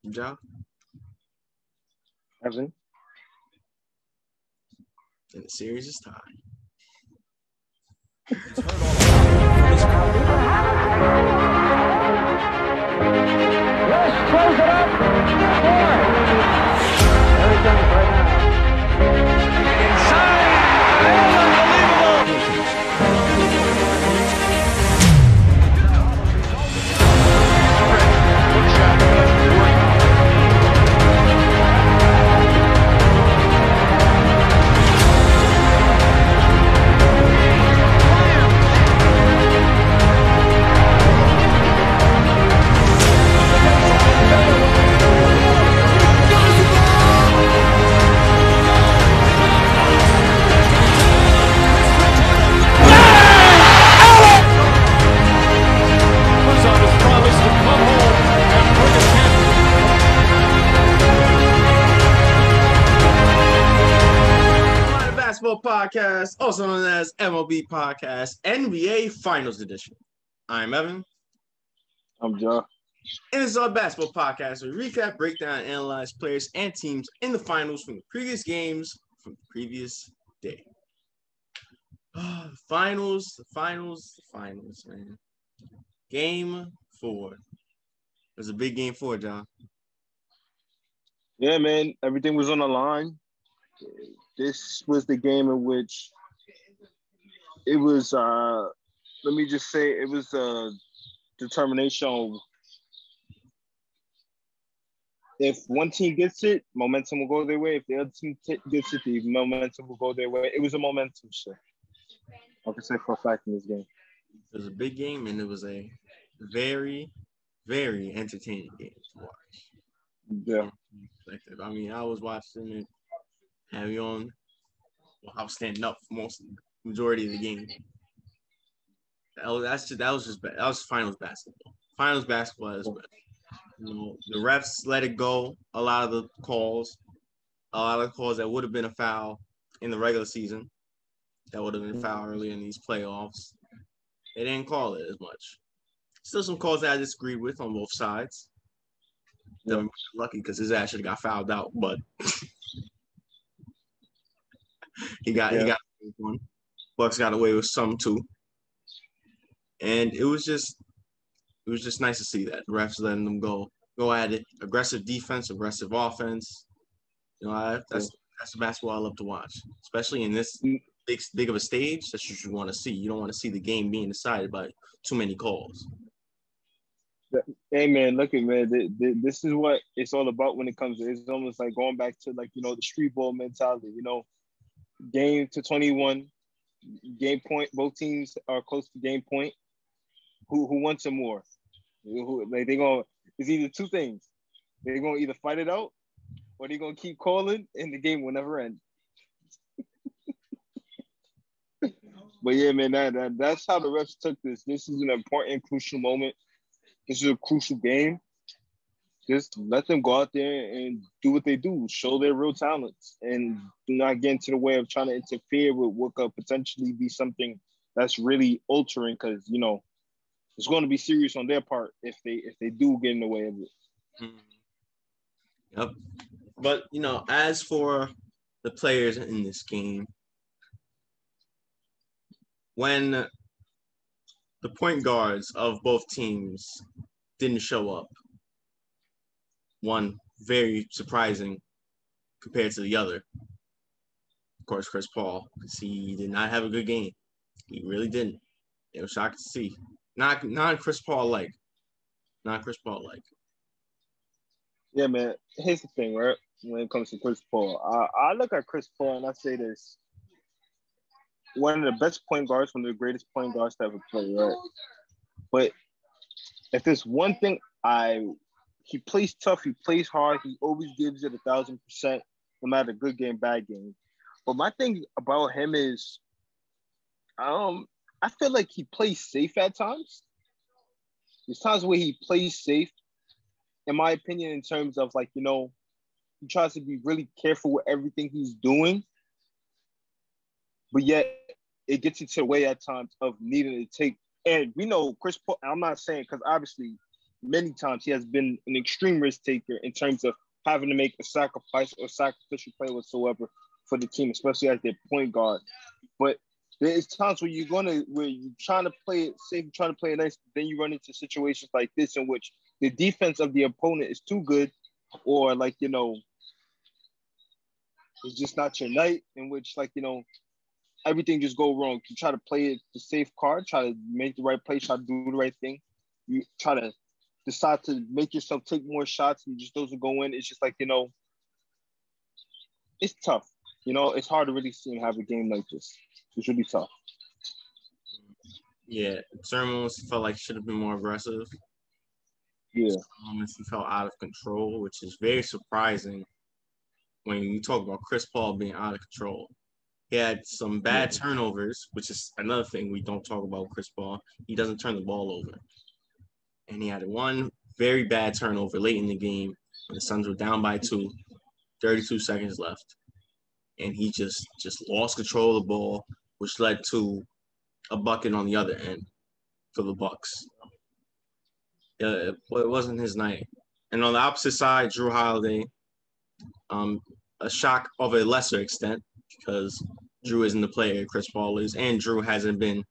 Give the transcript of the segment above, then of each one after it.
Ja, Evan. and the series is tied. Let's close it up. There he comes right now. Inside. Basketball Podcast, also known as MLB Podcast, NBA Finals Edition. I'm Evan. I'm Joe. And this is our basketball podcast where we recap, break down, and analyze players and teams in the finals from the previous games from the previous day. The finals, man. Game 4. It was a big game 4, John. Yeah, man. Everything was on the line. This was the game in which it was, let me just say, it was a determination. If one team gets it, momentum will go their way. If the other team gets it, the momentum will go their way. It was a momentum shift. I can say for a fact in this game. It was a big game, and it was a very, very entertaining game to watch. Yeah. I mean, I was watching it heavy on. Well, I was standing up for majority of the game. That was finals basketball. Finals basketball is best. You know, the refs let it go. A lot of the calls that would have been a foul in the regular season, that would have been a foul earlier in these playoffs. They didn't call it as much. Still some calls that I disagreed with on both sides. Yeah. Lucky because his ass should have got fouled out, but he got one. Bucks got away with some too, and it was just nice to see that the refs letting them go at it. Aggressive defense, aggressive offense. You know, that's the basketball I love to watch, especially in this big of a stage. That's what you want to see. You don't want to see the game being decided by too many calls. Hey man, look at man. This is what it's all about when it comes to. It's almost like going back to the street ball mentality. Game to 21, game point. Both teams are close to game point. Who wants some more? It's either two things. They're gonna either fight it out, or they're gonna keep calling, and the game will never end. But yeah, man, that's how the refs took this. This is an important, crucial moment. This is a crucial game. Just let them go out there and do what they do, show their real talents, and do not get into the way of trying to interfere with what could potentially be something that's really altering. Because it's going to be serious on their part if they do get in the way of it. Yep. But as for the players in this game, when the point guards of both teams didn't show up, one very surprising compared to the other. Of course, Chris Paul, because he did not have a good game. He really didn't. It was shocking to see. Not Chris Paul like. Not Chris Paul like. Yeah, man. Here's the thing, right? When it comes to Chris Paul, I look at Chris Paul and I say this: one of the best point guards, one of the greatest point guards to ever play, right? But if there's one thing he plays tough, he plays hard, he always gives it 1,000%, no matter good game, bad game. But my thing about him is, I feel like he plays safe at times. There's times where he plays safe, in my opinion, in terms of he tries to be really careful with everything he's doing. But yet, it gets into the way at times of needing to take. And we know Chris Paul, I'm not saying, because obviously many times he has been an extreme risk taker in terms of having to make a sacrifice or sacrificial play whatsoever for the team, especially as their point guard. But there's times where you're trying to play it safe, trying to play it nice, then you run into situations like this in which the defense of the opponent is too good, or like, you know, it's just not your night, in which, like, you know, everything just go wrong. You try to play it the safe card, try to make the right play, try to do the right thing. You try to decide to make yourself take more shots and it just doesn't go in. It's just like, you know, it's tough. You know, it's hard to really see him have a game like this. It's really tough. Yeah, certain moments he felt like should have been more aggressive. Yeah. Some moments he felt out of control, which is very surprising when you talk about Chris Paul being out of control. He had some bad turnovers, which is another thing we don't talk about with Chris Paul. He doesn't turn the ball over. And he had one very bad turnover late in the game when the Suns were down by 2, 32 seconds left. And he just lost control of the ball, which led to a bucket on the other end for the Bucks. It wasn't his night. And on the opposite side, Jrue Holiday, a shock of a lesser extent because Jrue isn't the player Chris Paul is, and Jrue hasn't been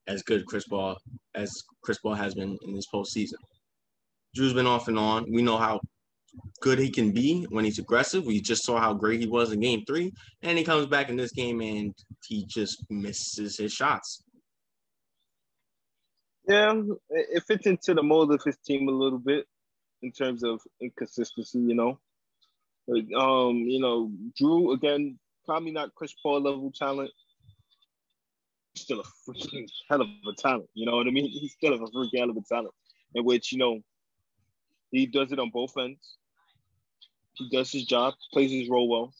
as good as Chris Paul has been in this postseason. Jrue's been off and on. We know how good he can be when he's aggressive. We just saw how great he was in Game 3, and he comes back in this game and he just misses his shots. Yeah, it fits into the mold of his team a little bit in terms of inconsistency, you know. But, you know, Jrue, again, probably not Chris Paul level talent. He's still a freaking hell of a talent, you know what I mean? He's still a freaking hell of a talent, in which, you know, he does it on both ends. He does his job, plays his role well.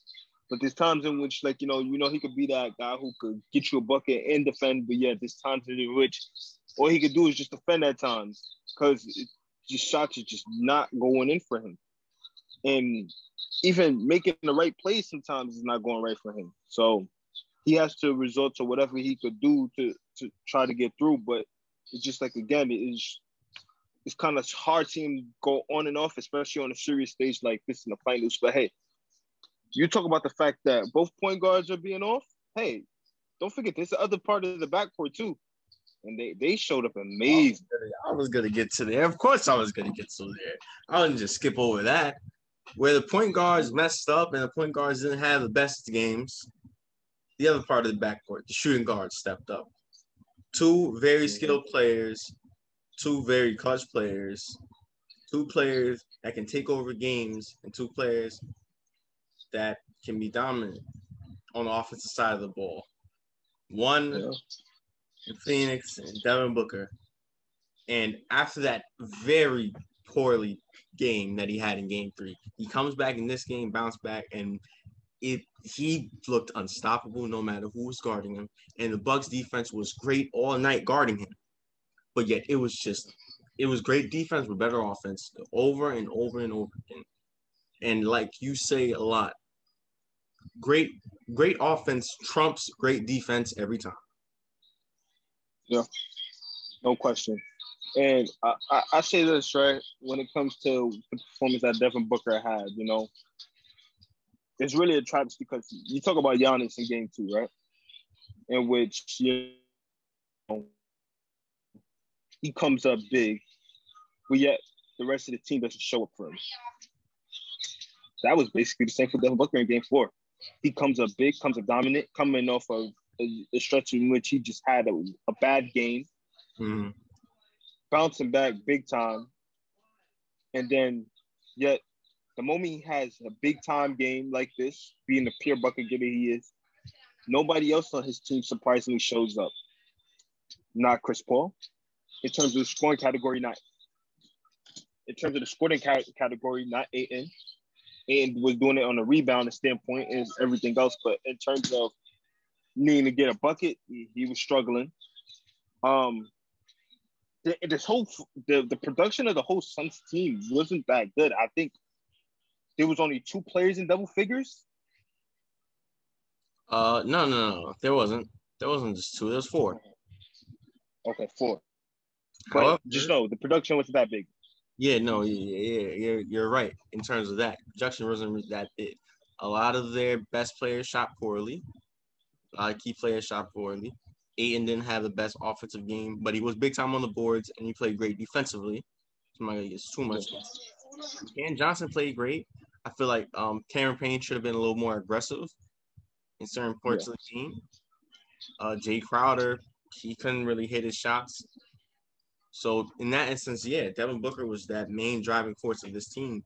But there's times in which, like, you know, he could be that guy who could get you a bucket and defend. But yeah, there's times in which all he could do is just defend at times because just shots are just not going in for him. And even making the right play sometimes is not going right for him. So he has to resort to whatever he could do to try to get through. But it's just like, again, it's kind of hard to him go on and off, especially on a serious stage like this in the finals. But hey, you talk about the fact that both point guards are being off. Hey, don't forget there's the other part of the backcourt too. And they showed up amazing. I was going to get to there. Of course I was going to get to there. I wouldn't just skip over that. Where the point guards messed up and the point guards didn't have the best games, the other part of the backcourt, the shooting guards stepped up. 2 very skilled players, 2 very clutch players, 2 players that can take over games, and 2 players that can be dominant on the offensive side of the ball. One in Phoenix and Devin Booker. And after that very poorly game that he had in Game 3, he comes back in this game, bounced back, and he looked unstoppable no matter who was guarding him. And the Bucks defense was great all night guarding him. But yet it was great defense with better offense over and over and over again. And like you say a lot, great offense trumps great defense every time. Yeah, no question. And I say this, right, when it comes to the performance that Devin Booker had, you know, it's really a travesty because you talk about Giannis in Game 2, right, in which, you know, he comes up big, but yet the rest of the team doesn't show up for him. That was basically the same for Devin Booker in Game 4. He comes up big, comes up dominant, coming off of a stretch in which he just had a bad game, bouncing back big time, and then yet the moment he has a big time game like this, being the pure bucket getter he is, nobody else on his team surprisingly shows up. Not Chris Paul. In terms of the scoring category, not. In terms of the scoring category, not Ayton. Ayton was doing it on a rebound standpoint and everything else, but in terms of needing to get a bucket, he was struggling. The production of the whole Suns team wasn't that good. I think there was only 2 players in double figures. No. There wasn't just 2. There was 4. Okay, 4. However, But just know the production wasn't that big. Yeah, no, you're right in terms of that. Projection wasn't that big. A lot of their best players shot poorly. A lot of key players shot poorly. Ayton didn't have the best offensive game, but he was big time on the boards and he played great defensively. So I'm not gonna get too much. Cam Johnson played great. I feel like Cameron Payne should have been a little more aggressive in certain parts of the game. Jay Crowder, he couldn't really hit his shots. So in that instance, yeah, Devin Booker was that main driving force of this team,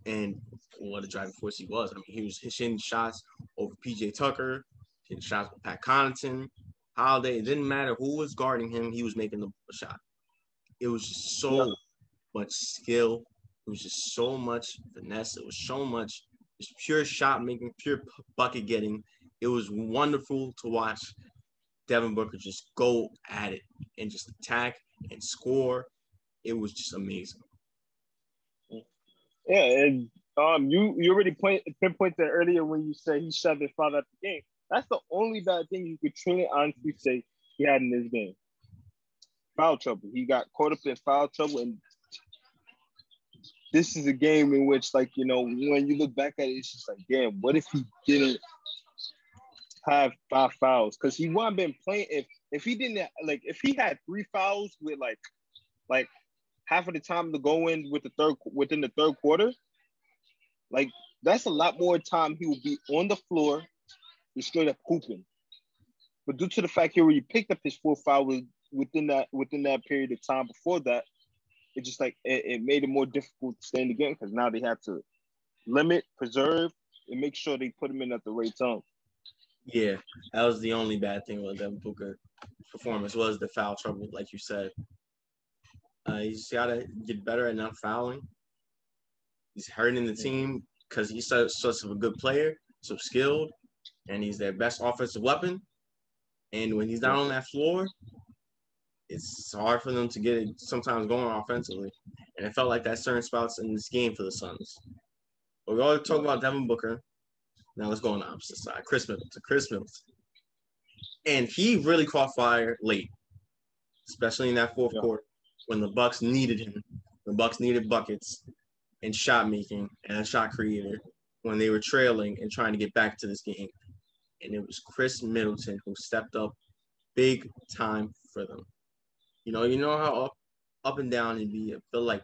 and what a driving force he was. I mean, he was hitting shots over PJ Tucker, hitting shots with Pat Connaughton, Holiday. It didn't matter who was guarding him; he was making the shot. It was just so much skill. It was just so much finesse. It was so much just pure shot making, pure bucket getting. It was wonderful to watch Devin Booker just go at it and just attack and score. It was just amazing. Yeah, and you already pinpointed earlier when you said he shoved his foul out the game. That's the only bad thing you could truly honestly say he had in this game. Foul trouble. He got caught up in foul trouble, and this is a game in which, like, you know, when you look back at it, it's just like, damn, what if he didn't have 5 fouls? Because he wouldn't have been playing if he didn't, like, if he had 3 fouls with like half of the time to go in within the third quarter, like, that's a lot more time he would be on the floor and straight up hooping. But due to the fact he already picked up his 4 fouls within that period of time before that, it just like it made it more difficult to stay in the game because now they have to limit, preserve, and make sure they put him in at the right time. Yeah, that was the only bad thing with Devin Booker's performance was the foul trouble, like you said. He's got to get better at not fouling. He's hurting the team because he's such a good player, so skilled, and he's their best offensive weapon. And when he's not on that floor, it's hard for them to get it sometimes going offensively. And it felt like that certain spots in this game for the Suns. But we always talk about Devin Booker. Now let's go on the opposite side. Chris Middleton. And he really caught fire late, especially in that fourth quarter when the Bucks needed him. The Bucks needed buckets and shot making and a shot creator when they were trailing and trying to get back to this game. And it was Chris Middleton who stepped up big time for them. You know how up and down it'd be. I feel like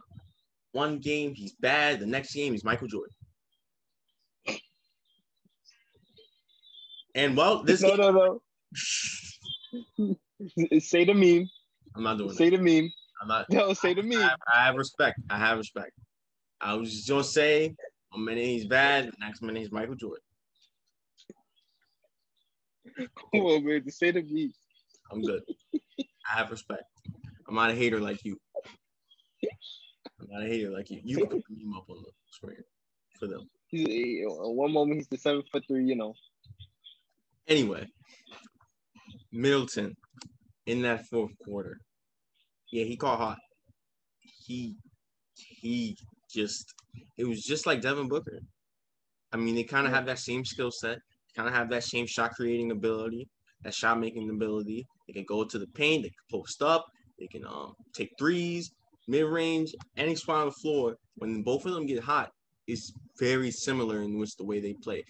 one game he's bad, the next game he's Michael Jordan. And well, this No. Say the meme. I'm not doing Say the meme. I'm not. No, say the meme. I have respect. I was just gonna say one minute he's bad, the next minute he's Michael Jordan. Come on, man. Say the meme. I'm good. I have respect. I'm not a hater like you. You can put the meme up on the screen for them. One moment he's the 7'3", you know. Anyway, Middleton in that fourth quarter. Yeah, he caught hot. He it was just like Devin Booker. I mean, they kind of have that same skill set, kind of have that same shot creating ability, that shot making ability. They can go to the paint, they can post up, they can take threes, mid range, any spot on the floor. When both of them get hot, it's very similar in which the way they play.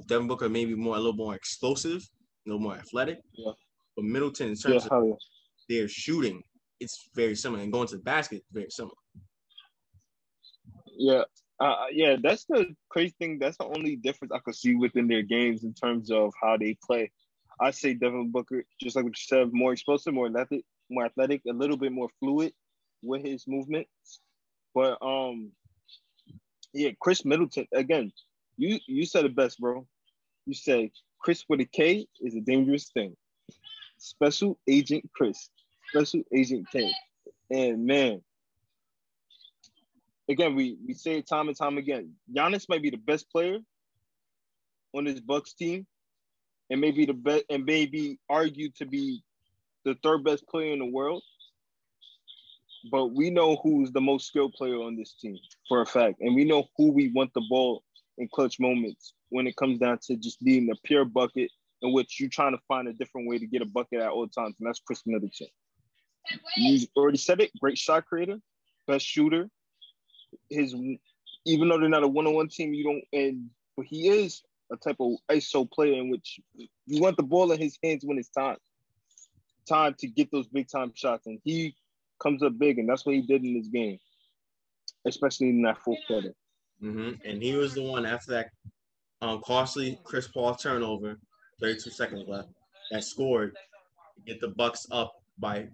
Devin Booker may be a little more explosive, a little more athletic. Yeah. But Middleton, in terms of their shooting, it's very similar. And going to the basket, very similar. Yeah. Yeah, that's the crazy thing. That's the only difference I could see within their games in terms of how they play. I say Devin Booker, just like what you said, more explosive, more athletic, a little bit more fluid with his movements. But yeah, Chris Middleton, again, you said it best, bro. You said Chris with a K is a dangerous thing. Special Agent Chris. Special Agent K. And man, again, we say it time and time again. Giannis might be the best player on this Bucks team, and maybe the best, and maybe argued to be the third best player in the world. But we know who's the most skilled player on this team for a fact, and we know who we want the ball in clutch moments when it comes down to just being a pure bucket in which you're trying to find a different way to get a bucket at all times, and that's Chris Middleton. You already said it. Great shot creator, best shooter. his even though they're not a one-on-one team, but he is a type of ISO player in which you want the ball in his hands when it's time to get those big time shots, and he comes up big, and that's what he did in this game, especially in that fourth quarter. And he was the one after that costly Chris Paul turnover, 32 seconds left, that scored to get the Bucks up by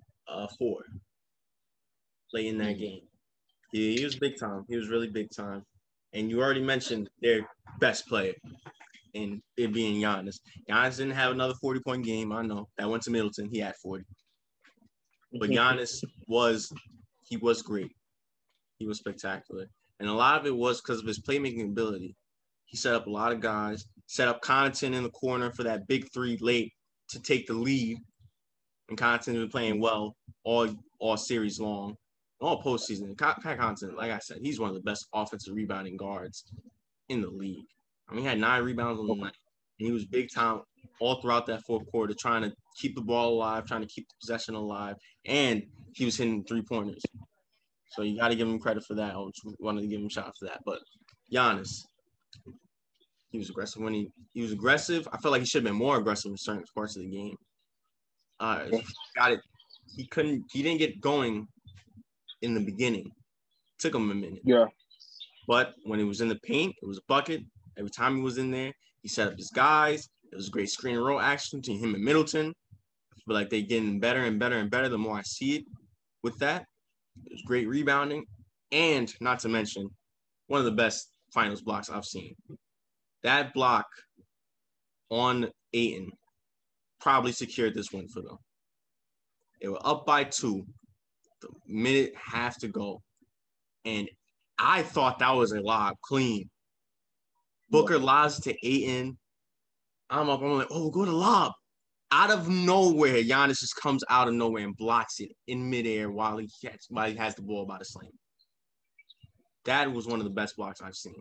4 late in that game. He was big time. He was really big time. And you already mentioned their best player, and it being Giannis. Giannis didn't have another 40-point game. I know. That went to Middleton. He had 40. But Giannis was great. He was spectacular. And a lot of it was because of his playmaking ability. He set up a lot of guys, set up Connaughton in the corner for that big three late to take the lead. And Connaughton been playing well all series long, all postseason. Connaughton, like I said, he's one of the best offensive rebounding guards in the league. I mean, he had 9 rebounds on the night. And he was big time all throughout that fourth quarter, trying to keep the ball alive, trying to keep the possession alive. And he was hitting 3-pointers. So you got to give him credit for that. I wanted to give him a shot for that. But Giannis, he was aggressive when he was aggressive. I felt like he should have been more aggressive in certain parts of the game. Got it. He didn't get going in the beginning. It took him a minute. Yeah. But when he was in the paint, it was a bucket. Every time he was in there, he set up his guys. It was a great screen and roll action between him and Middleton. I feel like they're getting better and better and better the more I see it with that. It was great rebounding. And not to mention, one of the best finals blocks I've seen. That block on Ayton probably secured this win for them. They were up by 2, the minute half to go. And I thought that was a lob, clean. Booker lobs to Ayton. I'm like, oh, go to lob. Out of nowhere, Giannis just comes out of nowhere and blocks it in midair while he has the ball by the slam. That was one of the best blocks I've seen.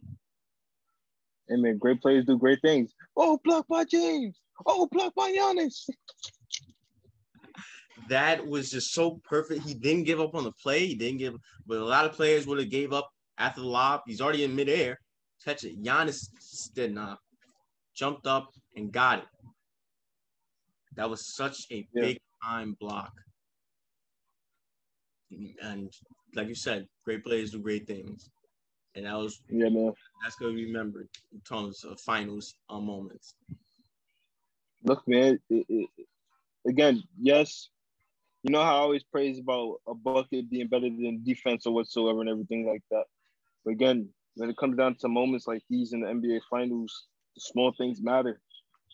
And man, great players do great things. Oh, blocked by James. Oh, blocked by Giannis. That was just so perfect. He didn't give up on the play. But a lot of players would have gave up after the lob. He's already in midair. Catch it. Giannis did not. Jumped up and got it. That was such a big time block. And like you said, great players do great things. And that was that's going to be remembered in terms of finals moments. Look, man, again, yes, you know how I always praise about a bucket being better than defense or whatsoever and everything like that. But again, when it comes down to moments like these in the NBA Finals, the small things matter.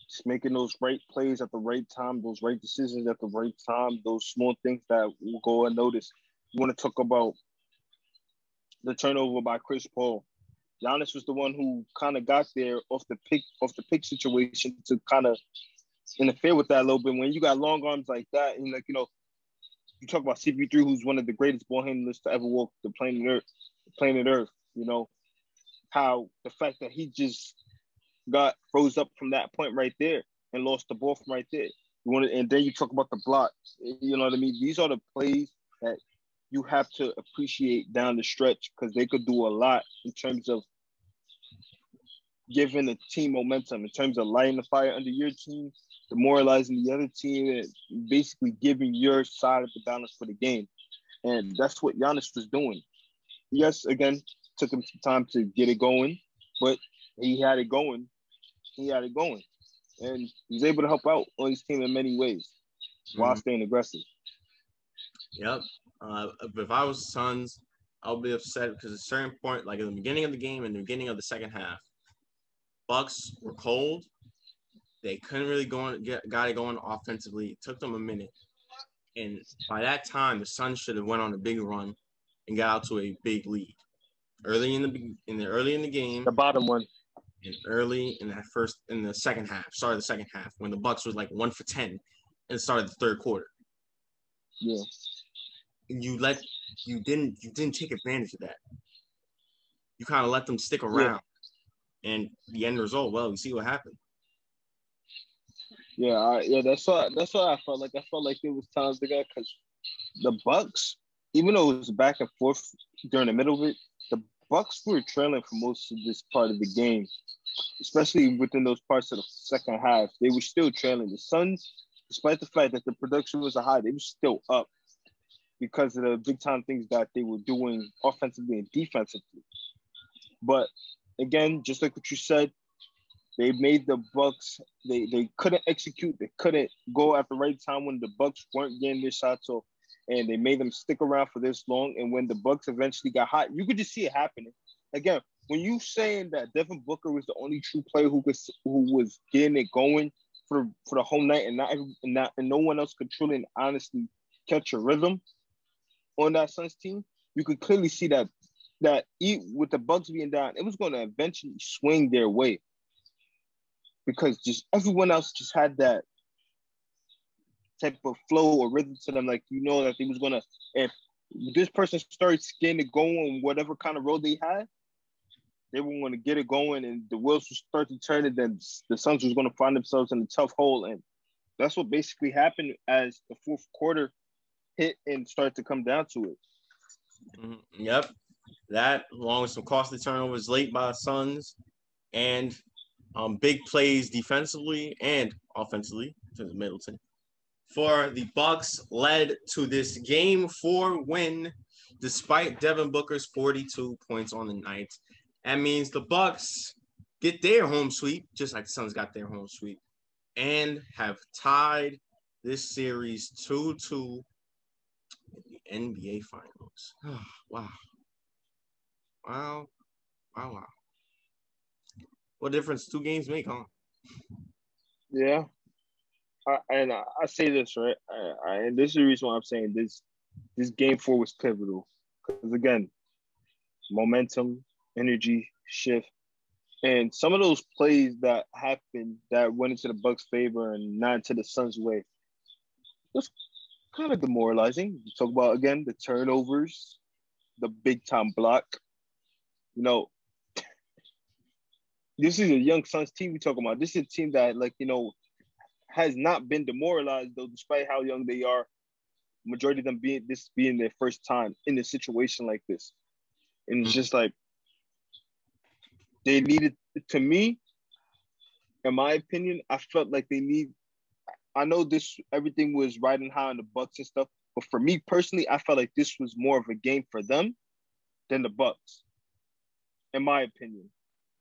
Just making those right plays at the right time, those right decisions at the right time, those small things that will go unnoticed. You want to talk about the turnover by Chris Paul. Giannis was the one who kind of got there off the pick situation to kind of interfere with that a little bit. When you got long arms like that, and like, you know, you talk about CP3, who's one of the greatest ball handlers to ever walk the planet Earth, you know, how the fact that he just froze up from that point right there and lost the ball from right there. And then you talk about the blocks. You know what I mean? These are the plays that you have to appreciate down the stretch because they could do a lot in terms of giving the team momentum, in terms of lighting the fire under your team, demoralizing the other team, and basically giving your side of the balance for the game. And that's what Giannis was doing. Yes, again, took him some time to get it going, but he had it going. And he's able to help out on his team in many ways while staying aggressive. Yep. If I was the Suns, I'll be upset because at a certain point, like in the beginning of the game and the beginning of the second half, Bucks were cold. They couldn't really got it going offensively. It took them a minute. And by that time, the Suns should have went on a big run and got out to a big lead. Early in the game. The bottom one. And early in the second half, when the Bucks was like 1 for 10 and started the third quarter. Yeah. And you didn't take advantage of that. You kind of let them stick around. Yeah. And the end result, well, you see what happened. That's what I felt like. I felt like there was times because the Bucks, even though it was back and forth during the middle of it, the Bucks were trailing for most of this part of the game, especially within those parts of the second half. They were still trailing. The Suns, despite the fact that the production was high, they were still up because of the big time things that they were doing offensively and defensively. But again, just like what you said, they made the Bucks. They couldn't execute. They couldn't go at the right time when the Bucks weren't getting their shots off, and they made them stick around for this long. And when the Bucks eventually got hot, you could just see it happening. Again, when you saying that Devin Booker was the only true player who was getting it going for the whole night, and no one else could truly and honestly catch a rhythm on that Suns team, you could clearly see that with the Bucks being down, it was going to eventually swing their way. Because just everyone else just had that type of flow or rhythm to them, like that they was gonna. If this person starts getting it going, whatever kind of role they had, they were going to get it going, and the wheels would start to turn. And then the Suns was going to find themselves in a tough hole, and that's what basically happened as the fourth quarter hit and started to come down to it. Yep, that along with some costly turnovers late by the Suns, and big plays defensively and offensively to Middleton for the Bucks led to this Game 4 win despite Devin Booker's 42 points on the night. That means the Bucks get their home sweep, just like the Suns got their home sweep, and have tied this series 2-2 in the NBA Finals. Wow. What difference 2 games make, huh? Yeah. I say this, right? And this is the reason why I'm saying this Game 4 was pivotal. Because, again, momentum, energy, shift, and some of those plays that happened that went into the Bucks' favor and not into the Suns' way was kind of demoralizing. You talk about, again, the turnovers, the big-time block. This is a young Suns team we're talking about. This is a team that, has not been demoralized, though, despite how young they are. Majority of them being their first time in a situation like this. And it's just like, they needed, to me, in my opinion, I felt like I know everything was riding high on the Bucks and stuff, but for me personally, I felt like this was more of a game for them than the Bucks, in my opinion.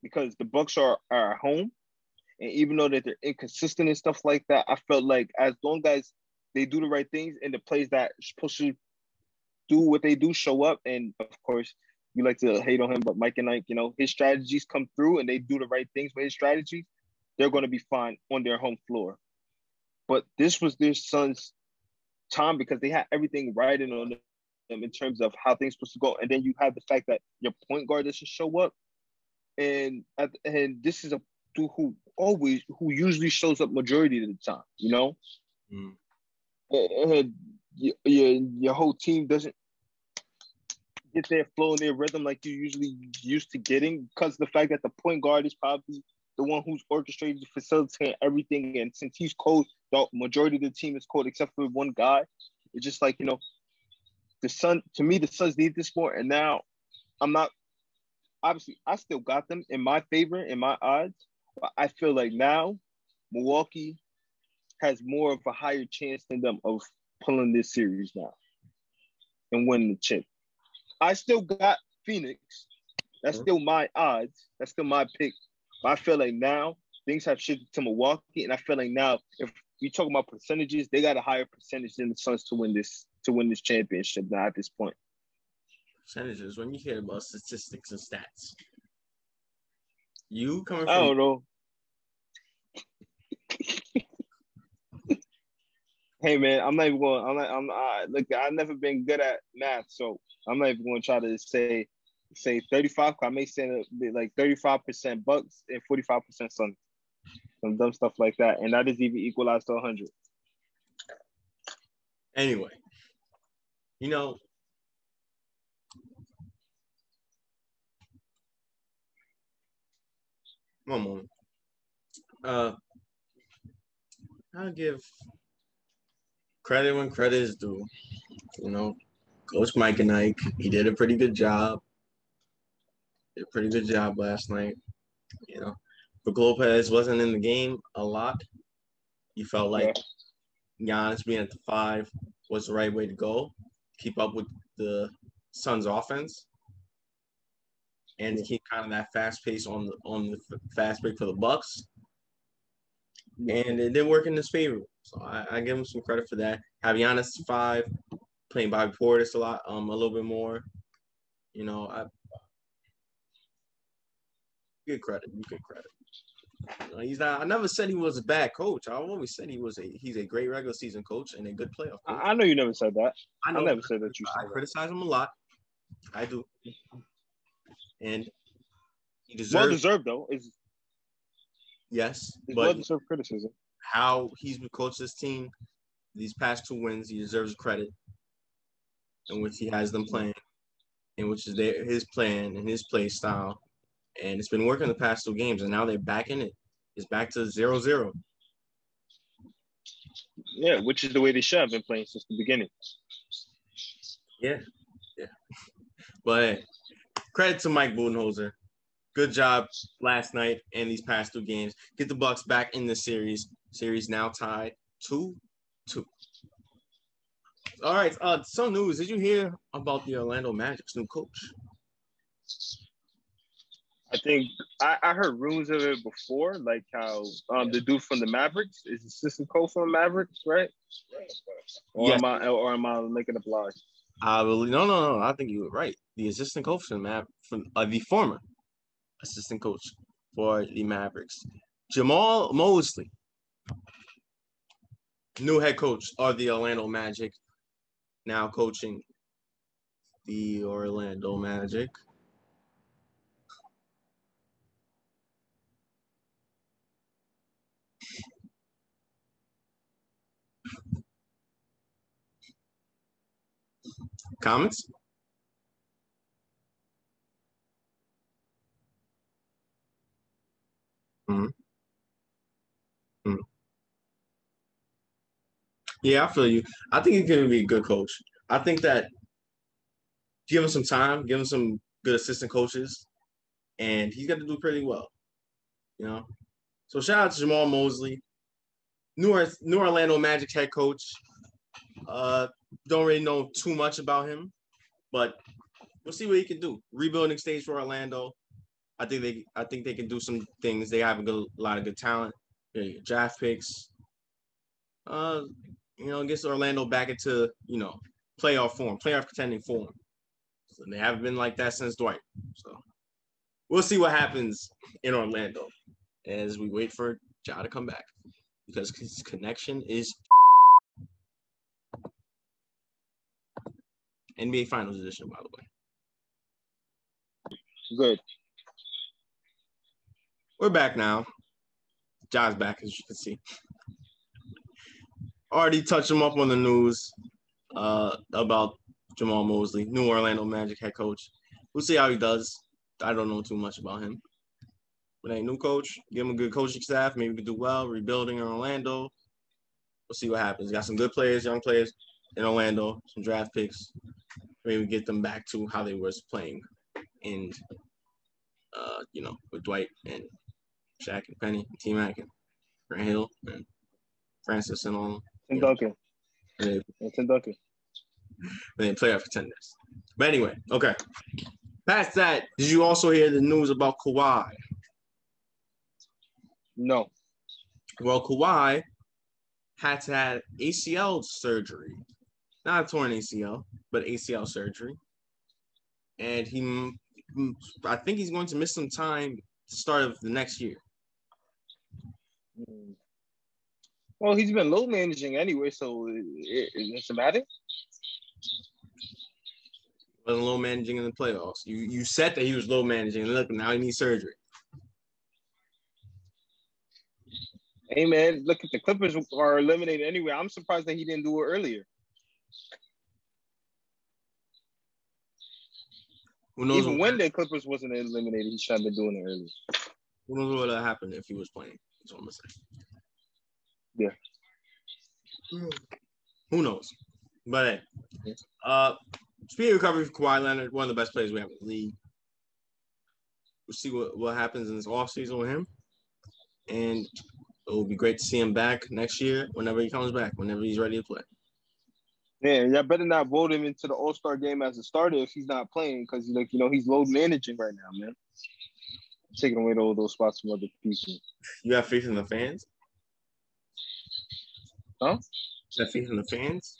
Because the Bucks are at home, and even though that they're inconsistent and stuff like that, I felt like as long as they do the right things and the plays that are supposed to do what they do show up, and of course, you like to hate on him, but Mike and Ike, his strategies come through and they do the right things with his strategies, they're going to be fine on their home floor. But this was their Suns' time because they had everything riding on them in terms of how things supposed to go. And then you have the fact that your point guard doesn't show up. And this is a dude who usually shows up majority of the time, And your whole team doesn't get their flow and their rhythm like you usually used to getting, because the fact that the point guard is probably the one who's orchestrated, facilitating everything. And since he's cold, the majority of the team is cold except for one guy. It's just like, the Suns need this more. And now obviously, I still got them in my favor, in my odds. But I feel like now Milwaukee has more of a higher chance than them of pulling this series now and winning the chip. I still got Phoenix. That's still my odds. That's still my pick. But I feel like now things have shifted to Milwaukee, and I feel like now if you talk about percentages, they got a higher percentage than the Suns to win this championship now at this point. Percentages, when you hear about statistics and stats, you coming from... I don't know. Hey man, I'm not even going. Look, I've never been good at math, so I'm not even going to try to say 35. I may say like 35% Bucks and 45% Suns, some dumb stuff like that, and that is even equalized to 100. Anyway, one moment. I'll give credit when credit is due. Coach Mike and Ike, he did a pretty good job. Did a pretty good job last night. Brook Lopez wasn't in the game a lot. You felt like Giannis being at the 5 was the right way to go. Keep up with the Suns' offense and to keep kind of that fast pace on the fast break for the Bucks. And it did work in his favor. So I give him some credit for that. Have Giannis 5, playing Bobby Portis a little bit more. Good credit. He's not. I never said he was a bad coach. I always said he's a great regular season coach and a good playoff coach. I know you never said that. I never said that you said I criticize him a lot. I do. And he deserves. Well deserved though. Yes, it's but well deserved criticism. How he's coached this team, these past 2 wins, he deserves credit. In which he has them playing, in which is his plan and his play style. And it's been working the past 2 games, and now they're back in it. It's back to 0-0. Yeah, which is the way they should have been playing since the beginning. Yeah. But hey, credit to Mike Budenholzer. Good job last night and these past 2 games. Get the Bucks back in the series. Series now tied 2-2. All right. Some news. Did you hear about the Orlando Magic's new coach? I think I heard rumors of it before, like how the dude from the Mavericks is assistant coach from the Mavericks, right? Or yes. am I making up lies? No. I think you were right. The assistant coach from the former assistant coach for the Mavericks, Jamal Mosley, new head coach of the Orlando Magic, now coaching the Orlando Magic. Comments? Yeah, I feel you. I think he's going to be a good coach. I think that give him some time, give him some good assistant coaches, and he's going to do pretty well. So shout out to Jamal Mosley, new Orlando Magic head coach. Don't really know too much about him, but we'll see what he can do. Rebuilding stage for Orlando. I think they can do some things. They have a lot of good talent. Draft picks. Gets Orlando back into playoff form, playoff contending form. So they haven't been like that since Dwight. So we'll see what happens in Orlando as we wait for Ja to come back because his connection is NBA Finals edition, by the way. Good. We're back now. Ja's back, as you can see. Already touched him up on the news about Jamal Mosley, new Orlando Magic head coach. We'll see how he does. I don't know too much about him. But a new coach, give him a good coaching staff. Maybe we can do well. Rebuilding in Orlando. We'll see what happens. Got some good players, young players in Orlando, some draft picks. Maybe get them back to how they was playing in, with Dwight and Shaq and Penny, and T-Mac and Grant Hill and Francis and all. And Duncan. And Duncan. Then playoff contenders. But anyway, okay. Past that, did you also hear the news about Kawhi? No. Well, Kawhi had to have ACL surgery. Not a torn ACL, but ACL surgery. And I think he's going to miss some time to start of the next year. Well, he's been low managing anyway, so it's a matter. Wasn't low managing in the playoffs. You said that he was low managing. Look, now he needs surgery. Hey man, look, the Clippers are eliminated anyway. I'm surprised that he didn't do it earlier. Who knows? Even when the Clippers wasn't eliminated, he should have been doing it earlier. Who knows what would have happened if he was playing? That's what I'm gonna say. Yeah. Who knows? But hey, speed recovery for Kawhi Leonard, one of the best players we have in the league. see what happens in this offseason with him. And it will be great to see him back next year whenever he comes back, whenever he's ready to play. Yeah, y'all better not vote him into the All-Star game as a starter if he's not playing because, he's load managing right now, man. Taking away all those spots from other people. You have faith in the fans? Huh? You have faith in the fans?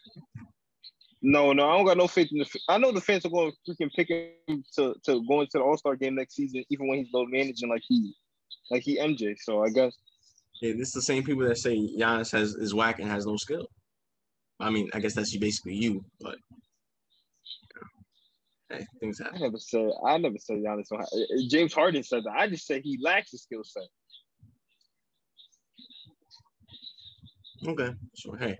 No, I don't got no faith in the – I know the fans are going to freaking pick him to go into the All-Star game next season, even when he's load managing like he MJ. So I guess – Yeah, this is the same people that say Giannis is whack and has no skill. I mean, I guess that's basically you, but hey, things happen. I never said Giannis don't have – James Harden said that. I just said he lacks a skill set. Okay, so hey.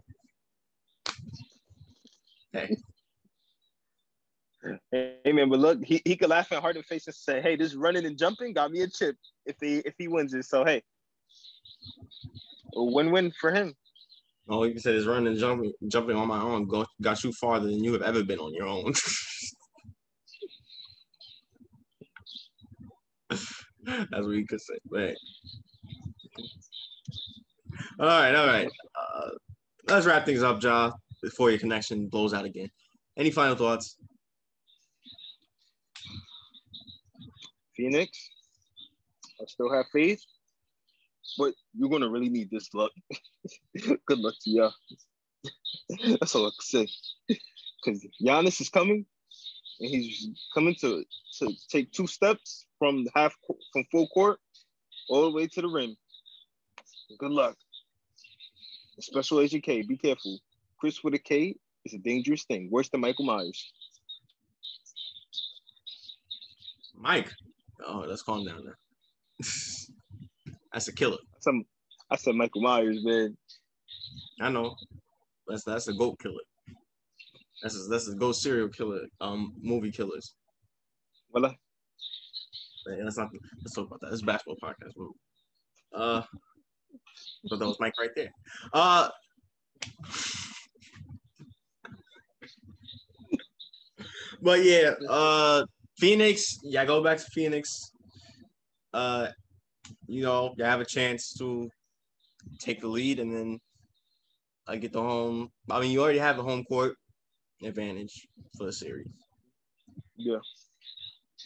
Hey man, but look, he could laugh at Harden's face and say, "Hey, this running and jumping got me a chip if he wins it." So hey, a win-win for him. All you can say is running and jumping on my own got you farther than you have ever been on your own. That's what you could say. But all right. Let's wrap things up, Ja, before your connection blows out again. Any final thoughts? Phoenix, I still have faith, but you're gonna really need this luck. Good luck to y'all. That's all I can say. Because Giannis is coming, and he's coming to take 2 steps from full court all the way to the rim. Good luck. Special Agent K, be careful. Chris with a K is a dangerous thing. Worse than Michael Myers. Mike. Oh, let's calm down now. That's a killer. I said Michael Myers, man. I know. That's a GOAT killer. That's a GOAT serial killer. Movie killers. Well, let's talk about that. It's a basketball podcast. But that was Mike right there. But yeah, Phoenix. Yeah, go back to Phoenix. You have a chance to take the lead and then get the home. I mean, you already have a home court advantage for the series. Yeah.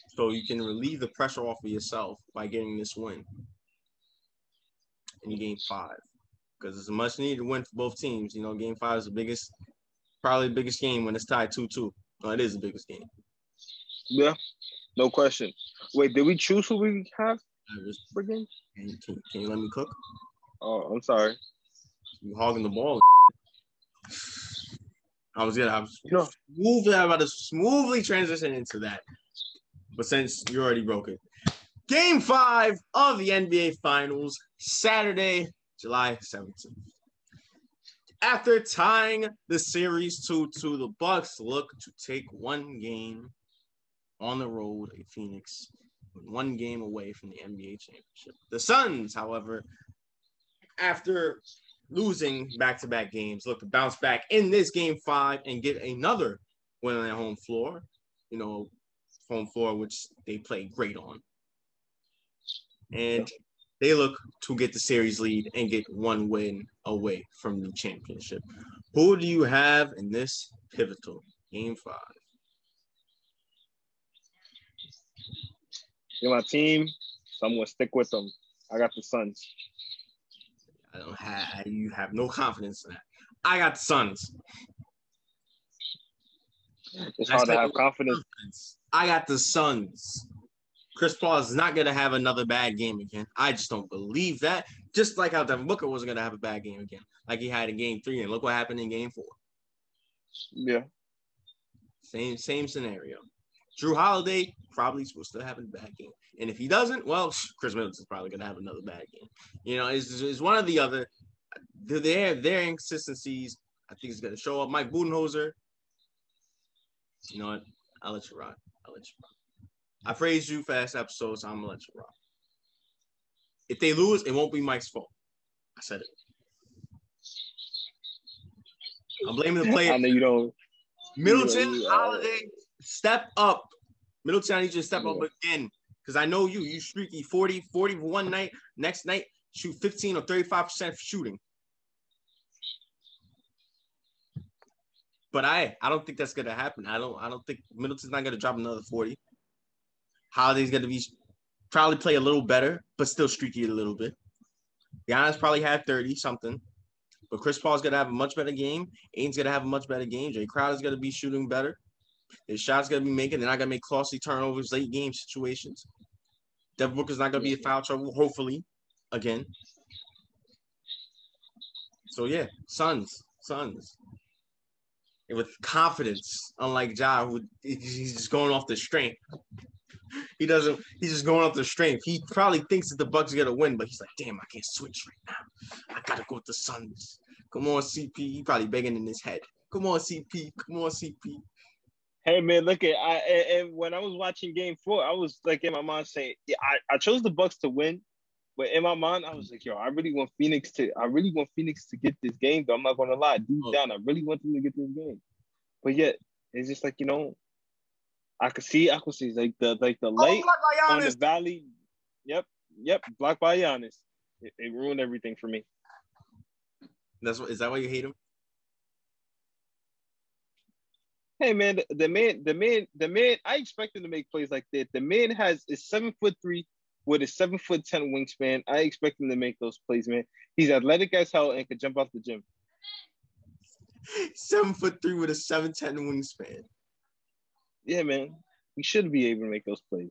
So you can relieve the pressure off of yourself by getting this win in Game 5, because it's a much needed win for both teams. Game 5 is probably the biggest game when it's tied 2-2. No, it is the biggest game. Yeah, no question. Wait, did we choose who we have for game? Can you let me cook? Oh, I'm sorry. You hogging the ball. I was about to smoothly transition into that. But since you already broke it. Game 5 of the NBA Finals, Saturday, July 17th. After tying the series 2-2, the Bucks look to take one game on the road at Phoenix, one game away from the NBA championship. The Suns, however, after losing back-to-back games, look to bounce back in this Game 5 and get another win on their home floor. Home floor, which they play great on. And they look to get the series lead and get one win away from the championship. Who do you have in this pivotal Game 5? You're my team, so I'm going to stick with them. I got the Suns. You have no confidence in that. I got the Suns. It's hard to have confidence. I got the Suns. Chris Paul is not going to have another bad game again. I just don't believe that. Just like how Devin Booker wasn't going to have a bad game again, like he had in Game 3, and look what happened in Game 4. Yeah. Same scenario. Drew Holiday probably will still have a bad game. And if he doesn't, well, Chris Middleton's probably going to have another bad game. It's one or the other. Their inconsistencies, I think, is going to show up. Mike Budenholzer, you know what? I'll let you rock. I praised you for last episode, so I'm going to let you rock. If they lose, it won't be Mike's fault. I said it. I'm blaming the player. I know you don't. Middleton, Holiday, step up. Middleton, I need you to step up again, Because I know you streaky 40 one night, next night, shoot 15 or 35% shooting. But I don't think that's gonna happen. I don't think Middleton's not gonna drop another 40. Holiday's gonna be probably play a little better, but still streaky a little bit. Giannis probably had 30 something, but Chris Paul's gonna have a much better game. Ain's gonna have a much better game. Jay Crowder's gonna be shooting better. His shots gonna be making. They're not gonna make costly turnovers, late game situations. Devin Booker's not gonna be in foul trouble, hopefully, again. So yeah, Suns. And with confidence, unlike Ja, who he's just going off the strength. He's just going off the strength. He probably thinks that the Bucks are gonna win, but he's like, damn, I can't switch right now. I gotta go with the Suns. Come on, CP. He probably begging in his head. Come on, CP. Hey man, look at and when I was watching Game 4, I was like in my mind saying, yeah, I chose the Bucks to win, but in my mind I was like, yo, I really want Phoenix to get this game. Though I'm not gonna lie, deep down, I really want them to get this game. But yet, it's just like I could see like the light on the valley. Yep, blocked by Giannis. It ruined everything for me. Is that why you hate him? Hey man, the man. I expect him to make plays like that. The man is 7'3" with a 7'10" wingspan. I expect him to make those plays, man. He's athletic as hell and can jump out the gym. 7'3" with a 7'10" wingspan. Yeah, man. He should be able to make those plays.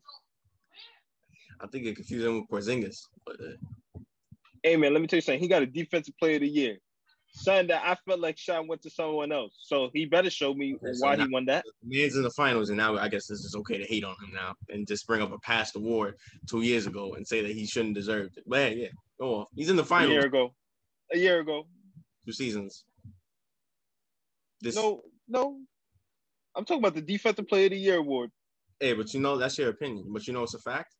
I think it confused him with Porzingis. But, hey man, let me tell you something. He got a defensive player of the year. Something that I felt like Sean went to someone else. So he better show me why he won that. The man's in the finals, and now I guess this is okay to hate on him now and just bring up a past award 2 years ago and say that he shouldn't deserve it. But yeah, go off. He's in the finals. A year ago. 2 seasons. No. I'm talking about the Defensive Player of the Year award. Hey, but that's your opinion. But it's a fact.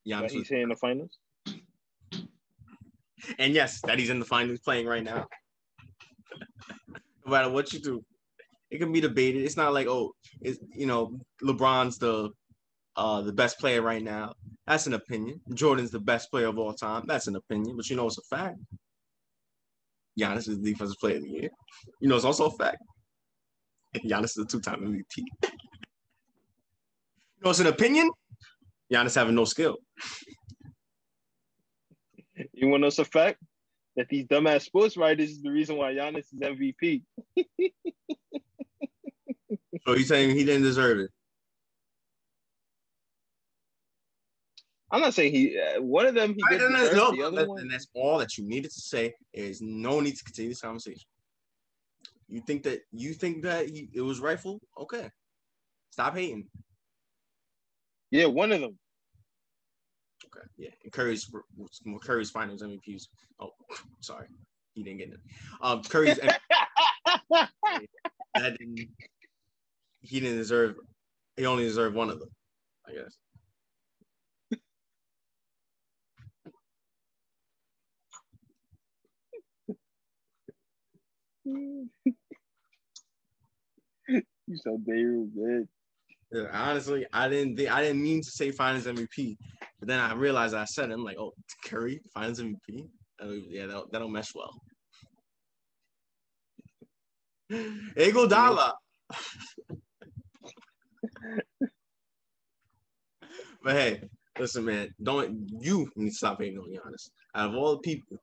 Giannis he's here in the finals. And yes, that he's in the finals playing right now. No matter what you do, it can be debated. It's not like, LeBron's the best player right now. That's an opinion. Jordan's the best player of all time. That's an opinion. But it's a fact. Giannis is the defensive player of the year. It's also a fact. Giannis is a 2-time MVP. It's an opinion. Giannis having no skill. You want to know it's a fact? That these dumbass sports writers is the reason why Giannis is MVP. So you're saying he didn't deserve it? I'm not saying one of them he didn't deserve. The other one. And that's all that you needed to say. Is no need to continue this conversation. You think that it was rightful? Okay. Stop hating. Yeah, one of them. Okay, yeah. And Curry's finals MVPs. Oh, sorry. He didn't get it. Curry's he didn't deserve, he only deserved one of them, I guess. You so damn good. Yeah, honestly, I didn't mean to say Finals MVP, but then I realized I said it. I'm like, oh, Curry Finals MVP. Yeah, that'll mesh well. Iguodala. But hey, listen, man, you need to stop hating on Giannis. Out of all the people,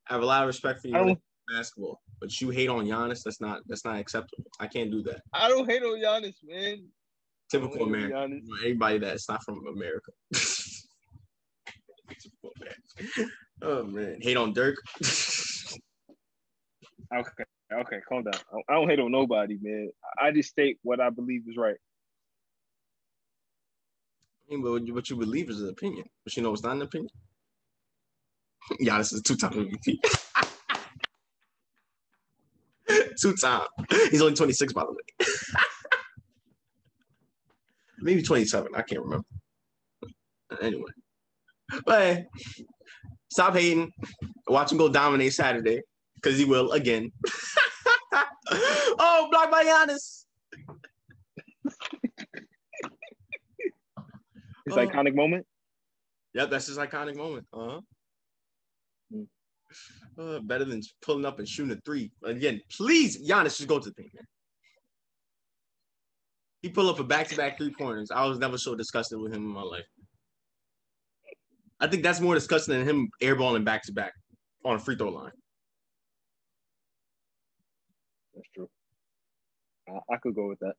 I have a lot of respect for you in basketball, but you hate on Giannis. That's not acceptable. I can't do that. I don't hate on Giannis, man. Typical American. Anybody that's not from America. Oh man, hate on Dirk. Okay, calm down. I don't hate on nobody, man. I just state what I believe is right. I mean, but what you believe is an opinion. But it's not an opinion. Giannis is a 2-time MVP. 2-time. He's only 26, by the way. Maybe 27. I can't remember. Anyway. But hey, stop hating. Watch him go dominate Saturday. Because he will again. Oh, blocked by Giannis. His iconic moment? Yep, that's his iconic moment. Better than pulling up and shooting a three. Again, please, Giannis, just go to the thing, man. He pulled up a back-to-back 3-pointers. I was never so disgusted with him in my life. I think that's more disgusting than him airballing back-to-back on a free throw line. That's true. I could go with that.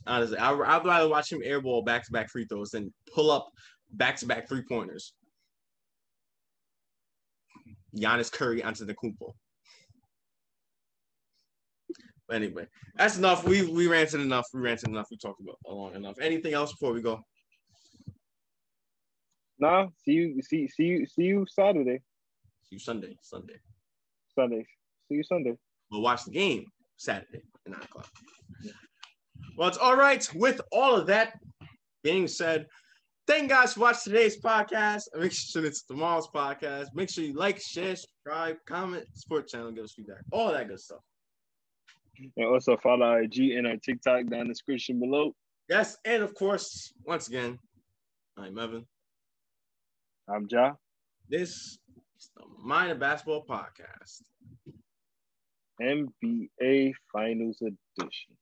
Honestly, I'd rather watch him airball back-to-back free throws than pull up back-to-back 3-pointers. Giannis Curry onto the Kumpo. But anyway, that's enough. We ranted enough. We talked about long enough. Anything else before we go? Nah. See you Saturday. See you Sunday. See you Sunday. We'll watch the game Saturday at 9 o'clock. Well, it's all right. With all of that being said, thank you guys for watching today's podcast. Make sure it's tomorrow's podcast. Make sure you like, share, subscribe, comment, support the channel, give us feedback, all that good stuff. And also follow our IG and our TikTok down in the description below. Yes, and of course, once again, I'm Evan. I'm Ja. This is the Mind of Basketball Podcast. NBA Finals Edition.